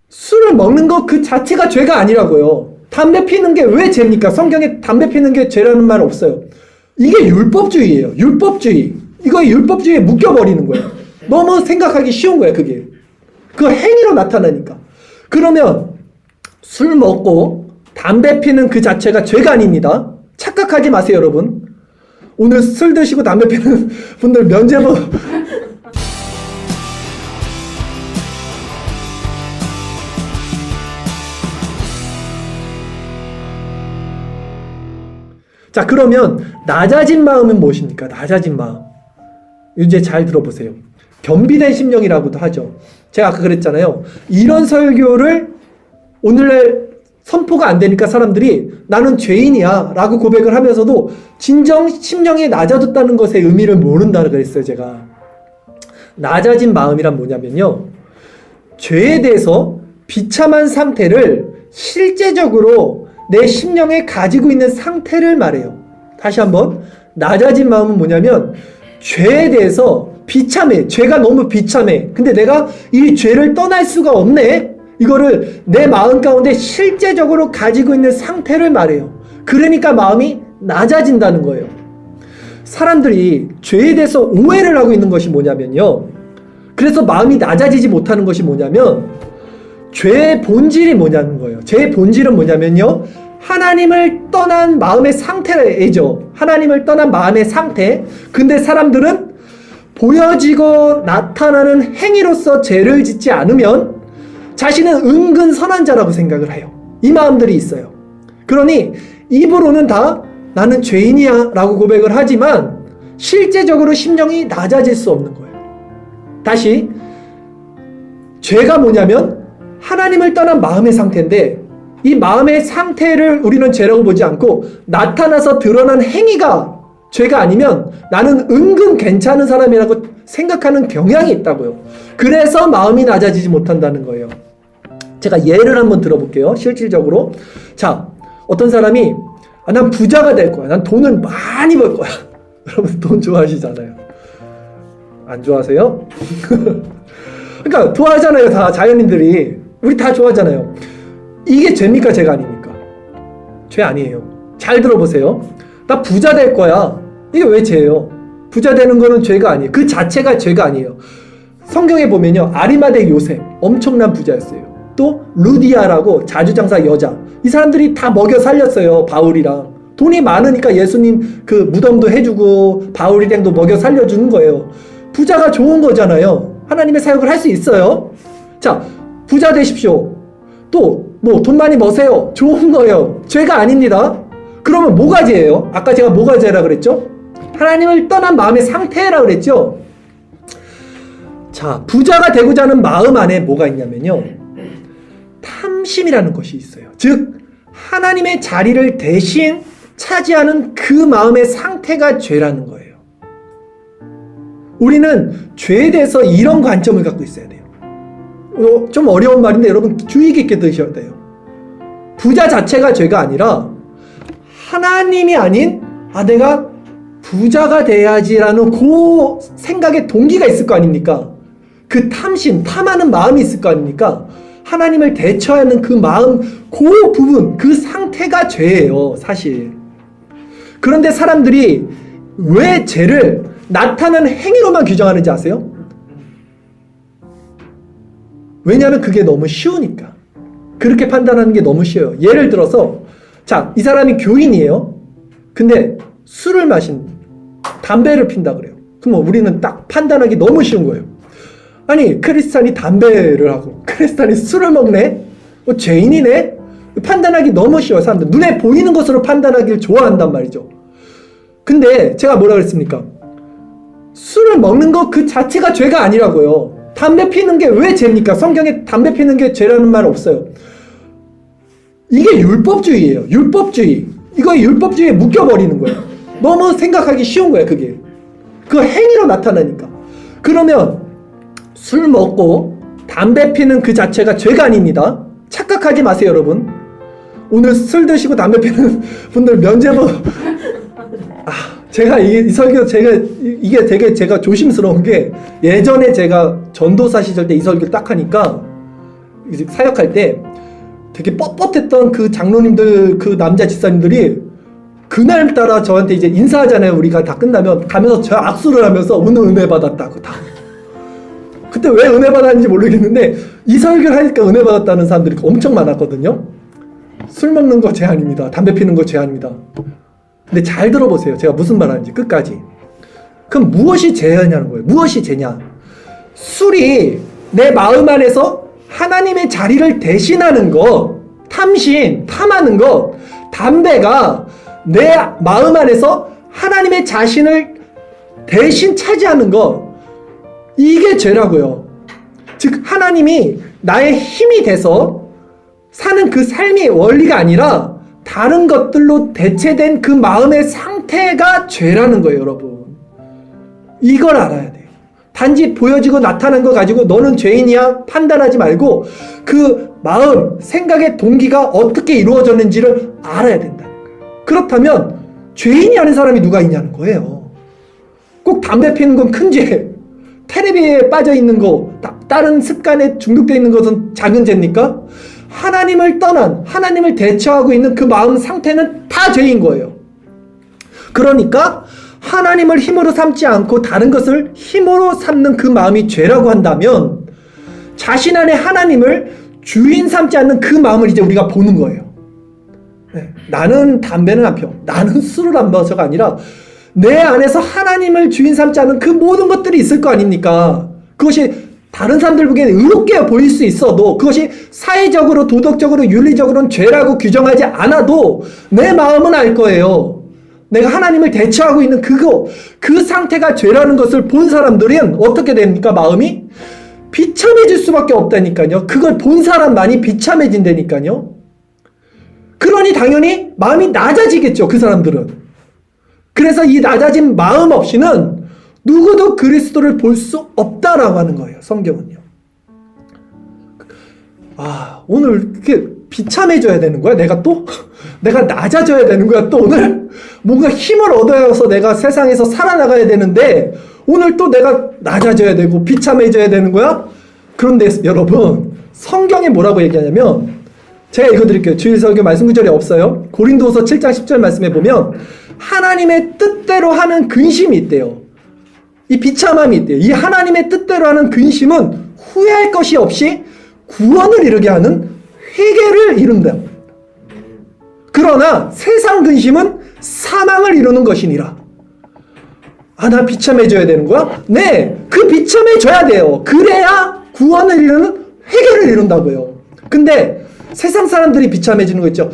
술을 먹는 것 그 자체가 죄가 아니라고요. 담배 피는 게 왜 죄입니까? 성경에 담배 피는 게 죄라는 말 없어요. 이게 율법주의예요. 율법주의. 이거 율법주의에 묶여버리는 거예요. 너무 생각하기 쉬운 거예요, 그게. 그 행위로 나타나니까. 그러면 술 먹고 담배 피는 그 자체가 죄가 아닙니다. 착각하지 마세요, 여러분. 오늘 술 드시고 담배 피는 분들 면죄부 자, 그러면 낮아진 마음은 무엇입니까? 낮아진 마음. 이제 잘 들어보세요. 겸비된 심령이라고도 하죠. 제가 아까 그랬잖아요. 이런 설교를 오늘날 선포가 안 되니까 사람들이 나는 죄인이야 라고 고백을 하면서도 진정 심령이 낮아졌다는 것의 의미를 모른다고 그랬어요, 제가. 낮아진 마음이란 뭐냐면요. 죄에 대해서 비참한 상태를 실제적으로 내 심령에 가지고 있는 상태를 말해요. 다시 한번. 낮아진 마음은 뭐냐면 죄에 대해서 비참해. 죄가 너무 비참해. 근데 내가 이 죄를 떠날 수가 없네. 이거를 내 마음 가운데 실제적으로 가지고 있는 상태를 말해요. 그러니까 마음이 낮아진다는 거예요. 사람들이 죄에 대해서 오해를 하고 있는 것이 뭐냐면요. 그래서 마음이 낮아지지 못하는 것이 뭐냐면 죄의 본질이 뭐냐는 거예요. 죄의 본질은 뭐냐면요. 하나님을 떠난 마음의 상태죠. 하나님을 떠난 마음의 상태. 근데 사람들은 보여지고 나타나는 행위로서 죄를 짓지 않으면 자신은 은근 선한 자라고 생각을 해요. 이 마음들이 있어요. 그러니 입으로는 다 나는 죄인이야 라고 고백을 하지만 실제적으로 심령이 낮아질 수 없는 거예요. 다시 죄가 뭐냐면 하나님을 떠난 마음의 상태인데 이 마음의 상태를 우리는 죄라고 보지 않고 나타나서 드러난 행위가 죄가 아니면 나는 은근 괜찮은 사람이라고 생각하는 경향이 있다고요. 그래서 마음이 낮아지지 못한다는 거예요. 제가 예를 한번 들어볼게요. 실질적으로. 자, 어떤 사람이 난 부자가 될 거야. 난 돈을 많이 벌 거야. 여러분 돈 좋아하시잖아요. 안 좋아하세요? 그러니까 좋아하잖아요. 다 자연인들이. 우리 다 좋아하잖아요. 이게 죄입니까? 죄가 아닙니까? 죄 아니에요. 잘 들어보세요. 나 부자 될 거야. 이게 왜 죄예요? 부자 되는 거는 죄가 아니에요. 그 자체가 죄가 아니에요. 성경에 보면요. 아리마대 요셉 엄청난 부자였어요. 또 루디아라고 자주장사 여자. 이 사람들이 다 먹여 살렸어요. 바울이랑. 돈이 많으니까 예수님 그 무덤도 해주고 바울이랑도 먹여 살려주는 거예요. 부자가 좋은 거잖아요. 하나님의 사역을 할 수 있어요. 자, 부자 되십시오. 또 뭐 돈 많이 버세요. 좋은 거예요. 죄가 아닙니다. 그러면 뭐가 죄예요? 아까 제가 뭐가 죄라 그랬죠? 하나님을 떠난 마음의 상태라 그랬죠? 자, 부자가 되고자 하는 마음 안에 뭐가 있냐면요. 탐심이라는 것이 있어요. 즉 하나님의 자리를 대신 차지하는 그 마음의 상태가 죄라는 거예요. 우리는 죄에 대해서 이런 관점을 갖고 있어야 돼요. 좀 어려운 말인데 여러분 주의 깊게 들으셔야 돼요. 부자 자체가 죄가 아니라 하나님이 아닌 내가 부자가 돼야지라는 그 생각의 동기가 있을 거 아닙니까? 그 탐심, 탐하는 마음이 있을 거 아닙니까? 하나님을 대처하는 그 마음, 그 부분, 그 상태가 죄예요, 사실. 그런데 사람들이 왜 죄를 나타나는 행위로만 규정하는지 아세요? 왜냐하면 그게 너무 쉬우니까. 그렇게 판단하는 게 너무 쉬워요. 예를 들어서 자, 이 사람이 교인이에요. 근데 술을 담배를 핀다 그래요. 그럼 우리는 딱 판단하기 너무 쉬운 거예요. 아니, 크리스찬이 담배를 하고 크리스찬이 술을 먹네? 죄인이네? 판단하기 너무 쉬워요. 사람들 눈에 보이는 것으로 판단하기를 좋아한단 말이죠. 근데 제가 뭐라 그랬습니까? 술을 먹는 것 그 자체가 죄가 아니라고요. 담배 피는 게 왜 죄입니까? 성경에 담배 피는 게 죄라는 말 없어요. 이게 율법주의예요. 율법주의. 이거 율법주의에 묶여버리는 거예요. 너무 생각하기 쉬운 거예요, 그게. 그 행위로 나타나니까. 그러면 술 먹고 담배 피는 그 자체가 죄가 아닙니다. 착각하지 마세요, 여러분. 오늘 술 드시고 담배 피는 분들 면죄부 제가 이 설교 이게 되게 제가 조심스러운 게 예전에 제가 전도사 시절 때 이 설교를 딱 하니까 이제 사역할 때 되게 뻣뻣했던 그 장로님들 그 남자 집사님들이 그날따라 저한테 이제 인사하잖아요. 우리가 다 끝나면 가면서 저 악수를 하면서 오늘 은혜 받았다고 다. 그때 왜 은혜 받았는지 모르겠는데 이 설교를 하니까 은혜 받았다는 사람들이 엄청 많았거든요. 술 먹는 거 죄 아닙니다. 담배 피는 거 죄 아닙니다. 근데 잘 들어보세요. 제가 무슨 말 하는지 끝까지. 그럼 무엇이 죄냐는 거예요. 무엇이 죄냐. 술이 내 마음 안에서 하나님의 자리를 대신하는 것, 탐하는 것, 담배가 내 마음 안에서 하나님의 자신을 대신 차지하는 것, 이게 죄라고요. 즉 하나님이 나의 힘이 돼서 사는 그 삶의 원리가 아니라 다른 것들로 대체된 그 마음의 상태가 죄라는 거예요, 여러분. 이걸 알아야 돼요. 단지 보여지고 나타난 거 가지고 너는 죄인이야 판단하지 말고 그 마음, 생각의 동기가 어떻게 이루어졌는지를 알아야 된다는 거예요. 그렇다면 죄인이 아닌 사람이 누가 있냐는 거예요. 꼭 담배 피는 건 큰 죄, 텔레비에 빠져 있는 거, 다른 습관에 중독되어 있는 것은 작은 죄입니까? 하나님을 떠난, 하나님을 대처하고 있는 그 마음 상태는 다 죄인 거예요. 그러니까 하나님을 힘으로 삼지 않고 다른 것을 힘으로 삼는 그 마음이 죄라고 한다면 자신 안에 하나님을 주인 삼지 않는 그 마음을 이제 우리가 보는 거예요. 네, 나는 담배는 안 피워, 나는 술을 안 마셔가 아니라 내 안에서 하나님을 주인 삼지 않은 그 모든 것들이 있을 거 아닙니까? 그것이 다른 사람들 보기에는 의롭게 보일 수 있어도 그것이 사회적으로 도덕적으로 윤리적으로는 죄라고 규정하지 않아도 내 마음은 알 거예요. 내가 하나님을 대처하고 있는 그 상태가 죄라는 것을 본 사람들은 어떻게 됩니까? 마음이 비참해질 수밖에 없다니까요. 그걸 본 사람만이 비참해진다니까요. 그러니 당연히 마음이 낮아지겠죠. 그 사람들은. 그래서 이 낮아진 마음 없이는 누구도 그리스도를 볼 수 없다라고 하는 거예요. 성경은요. 오늘 이렇게 비참해져야 되는 거야? 내가 또? 내가 낮아져야 되는 거야? 또 오늘? 뭔가 힘을 얻어서 내가 세상에서 살아나가야 되는데 오늘 또 내가 낮아져야 되고 비참해져야 되는 거야? 그런데 여러분, 성경에 뭐라고 얘기하냐면 제가 읽어드릴게요. 주일 설교 말씀 구절이 없어요. 고린도후서 7장 10절 말씀에 보면 하나님의 뜻대로 하는 근심이 있대요. 이 비참함이 있대요. 이 하나님의 뜻대로 하는 근심은 후회할 것이 없이 구원을 이루게 하는 회개를 이룬다. 그러나 세상 근심은 사망을 이루는 것이니라. 나 비참해져야 되는 거야? 네, 그 비참해져야 돼요. 그래야 구원을 이루는 회개를 이룬다고요. 근데 세상 사람들이 비참해지는 거 있죠.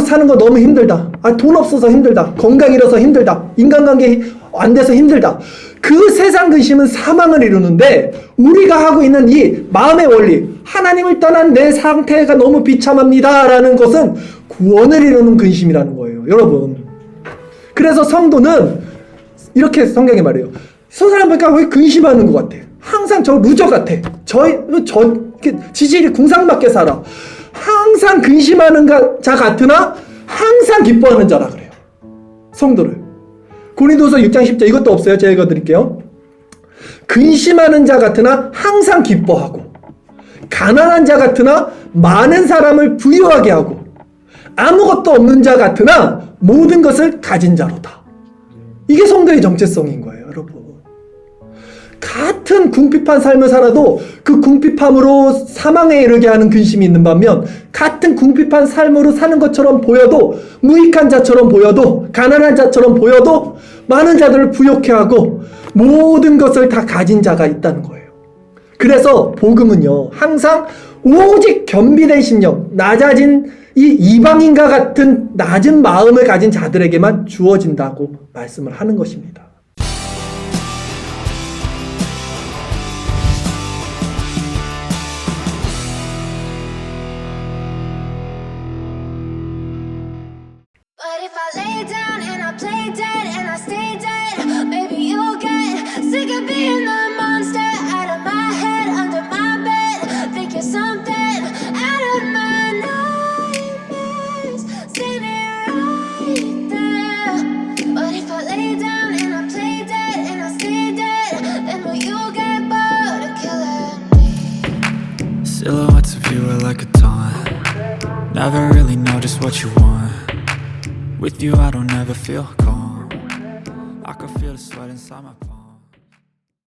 사는 거 너무 힘들다. 돈 없어서 힘들다. 건강 잃어서 힘들다. 인간관계 안 돼서 힘들다. 그 세상 근심은 사망을 이루는데 우리가 하고 있는 이 마음의 원리, 하나님을 떠난 내 상태가 너무 비참합니다 라는 것은 구원을 이루는 근심이라는 거예요. 여러분, 그래서 성도는 이렇게 성경에 말해요. 저 사람 보니까 왜 근심하는 것 같아. 항상 저 루저 같아. 저 지질이 궁상맞게 살아. 항상 근심하는 자 같으나 항상 기뻐하는 자라 그래요. 성도를. 고린도서 6장 10절 이것도 없어요. 제가 읽어드릴게요. 근심하는 자 같으나 항상 기뻐하고 가난한 자 같으나 많은 사람을 부유하게 하고 아무것도 없는 자 같으나 모든 것을 가진 자로다. 이게 성도의 정체성인 거예요. 여러분. 같은 궁핍한 삶을 살아도 그 궁핍함으로 사망에 이르게 하는 근심이 있는 반면 같은 궁핍한 삶으로 사는 것처럼 보여도 무익한 자처럼 보여도 가난한 자처럼 보여도 많은 자들을 부욕해 하고 모든 것을 다 가진 자가 있다는 거예요. 그래서 복음은요 항상 오직 겸비된 심령, 낮아진 이 이방인과 같은 낮은 마음을 가진 자들에게만 주어진다고 말씀을 하는 것입니다. But if I lay down and I play dead and I stay dead, maybe you'll get sick of being the monster out of my head, under my bed. Think you're something out of my nightmares, standing right there. But if I lay down Silhouettes of you are like a taunt. Never really know just what you want. With you I don't ever feel calm. I can feel the sweat inside my